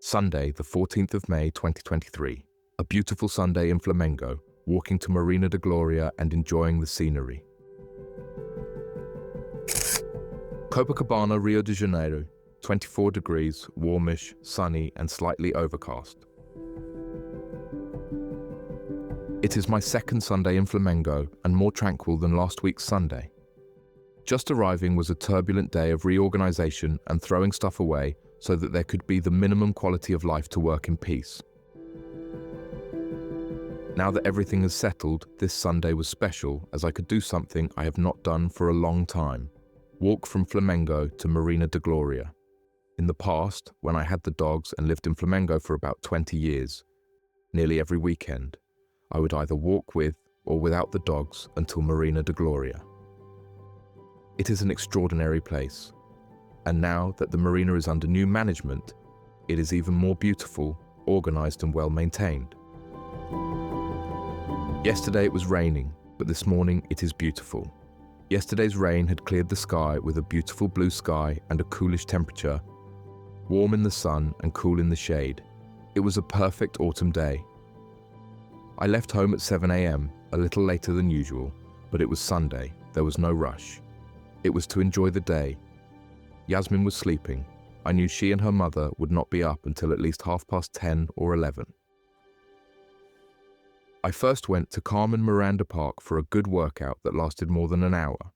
Sunday, the 14th of May 2023. A beautiful Sunday in Flamengo, walking to Marina da Gloria and enjoying the scenery. Copacabana, Rio de Janeiro, 24 degrees, warmish, sunny and slightly overcast. It is my second Sunday in Flamengo and more tranquil than last week's Sunday. Just arriving was a turbulent day of reorganization and throwing stuff away so that there could be the minimum quality of life to work in peace. Now that everything is settled, this Sunday was special as I could do something I have not done for a long time. Walk from Flamengo to Marina da Gloria. In the past, when I had the dogs and lived in Flamengo for about 20 years, nearly every weekend, I would either walk with or without the dogs until Marina da Gloria. It is an extraordinary place, and now that the marina is under new management, it is even more beautiful, organized and well maintained. Yesterday it was raining, but this morning it is beautiful. Yesterday's rain had cleared the sky with a beautiful blue sky and a coolish temperature, warm in the sun and cool in the shade. It was a perfect autumn day. I left home at 7 a.m, a little later than usual, but it was Sunday, there was no rush. It was to enjoy the day. Yasmin was sleeping. I knew she and her mother would not be up until at least 10:30 or 11. I first went to Carmen Miranda Park for a good workout that lasted more than an hour.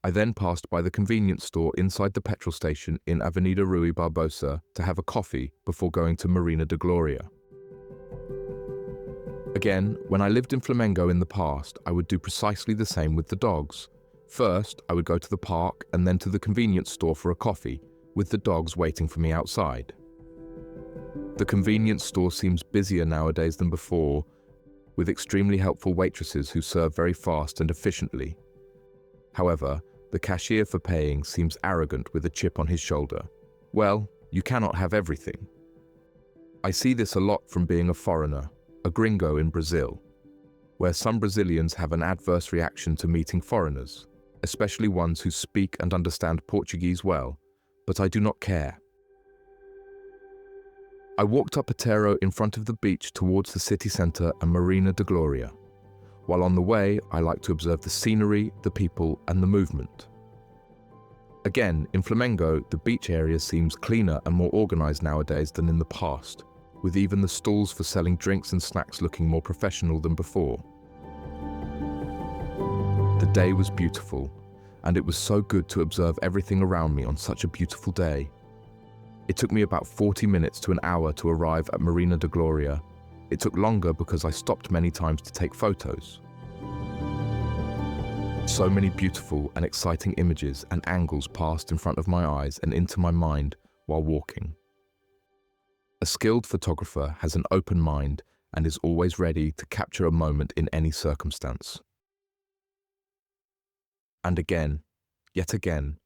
I then passed by the convenience store inside the petrol station in Avenida Rui Barbosa to have a coffee before going to Marina da Gloria. Again, when I lived in Flamengo in the past, I would do precisely the same with the dogs. First, I would go to the park and then to the convenience store for a coffee, with the dogs waiting for me outside. The convenience store seems busier nowadays than before, with extremely helpful waitresses who serve very fast and efficiently. However, the cashier for paying seems arrogant with a chip on his shoulder. Well, you cannot have everything. I see this a lot from being a foreigner, a gringo in Brazil, where some Brazilians have an adverse reaction to meeting foreigners, especially ones who speak and understand Portuguese well, but I do not care. I walked up Janeiro in front of the beach towards the city centre and Marina da Gloria. While on the way, I like to observe the scenery, the people and the movement. Again, in Flamengo, the beach area seems cleaner and more organised nowadays than in the past, with even the stalls for selling drinks and snacks looking more professional than before. The day was beautiful, and it was so good to observe everything around me on such a beautiful day. It took me about 40 minutes to an hour to arrive at Marina da Gloria. It took longer because I stopped many times to take photos. So many beautiful and exciting images and angles passed in front of my eyes and into my mind while walking. A skilled photographer has an open mind and is always ready to capture a moment in any circumstance. And again, yet again,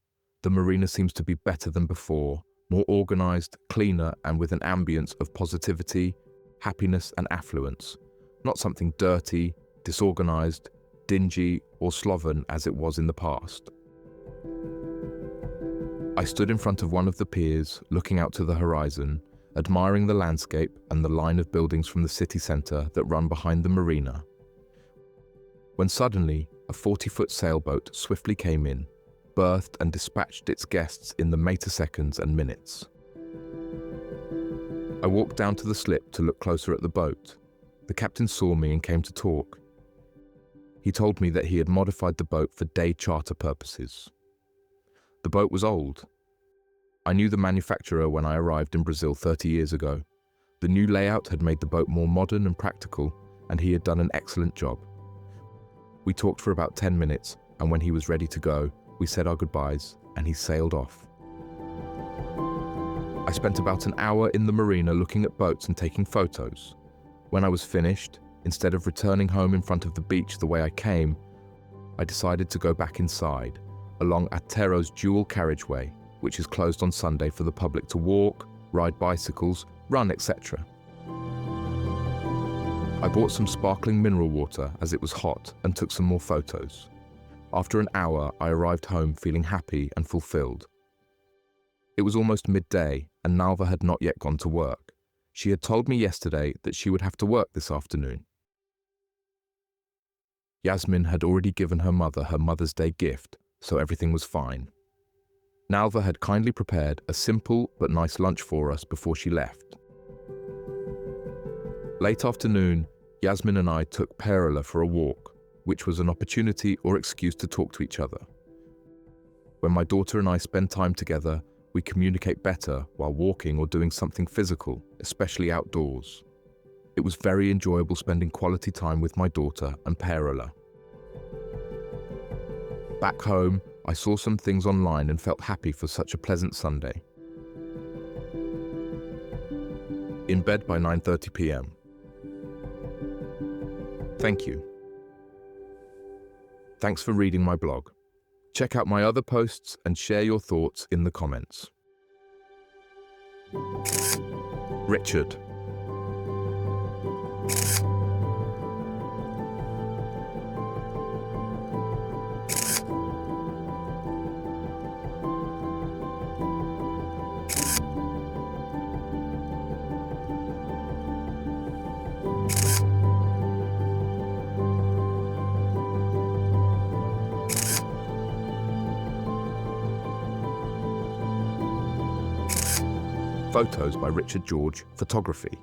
the marina seems to be better than before, more organized, cleaner, and with an ambience of positivity, happiness, and affluence, not something dirty, disorganized, dingy, or sloven as it was in the past. I stood in front of one of the piers, looking out to the horizon, admiring the landscape and the line of buildings from the city centre that run behind the marina, when suddenly a 40-foot sailboat swiftly came in, berthed and dispatched its guests in the meter-seconds and minutes. I walked down to the slip to look closer at the boat. The captain saw me and came to talk. He told me that he had modified the boat for day charter purposes. The boat was old. I knew the manufacturer when I arrived in Brazil 30 years ago. The new layout had made the boat more modern and practical, and he had done an excellent job. We talked for about 10 minutes, and when he was ready to go, we said our goodbyes, and he sailed off. I spent about an hour in the marina looking at boats and taking photos. When I was finished, instead of returning home in front of the beach the way I came, I decided to go back inside, along Jairo's dual carriageway, which is closed on Sunday for the public to walk, ride bicycles, run, etc. I bought some sparkling mineral water as it was hot and took some more photos. After an hour, I arrived home feeling happy and fulfilled. It was almost midday, and Nalva had not yet gone to work. She had told me yesterday that she would have to work this afternoon. Yasmin had already given her mother her Mother's Day gift, so everything was fine. Nalva had kindly prepared a simple but nice lunch for us before she left. Late afternoon, Yasmin and I took Perla for a walk, which was an opportunity or excuse to talk to each other. When my daughter and I spend time together, we communicate better while walking or doing something physical, especially outdoors. It was very enjoyable spending quality time with my daughter and Perla. Back home, I saw some things online and felt happy for such a pleasant Sunday. In bed by 9:30 p.m. Thank you. Thanks for reading my blog. Check out my other posts and share your thoughts in the comments. Richard. Photos by Richard George Photography.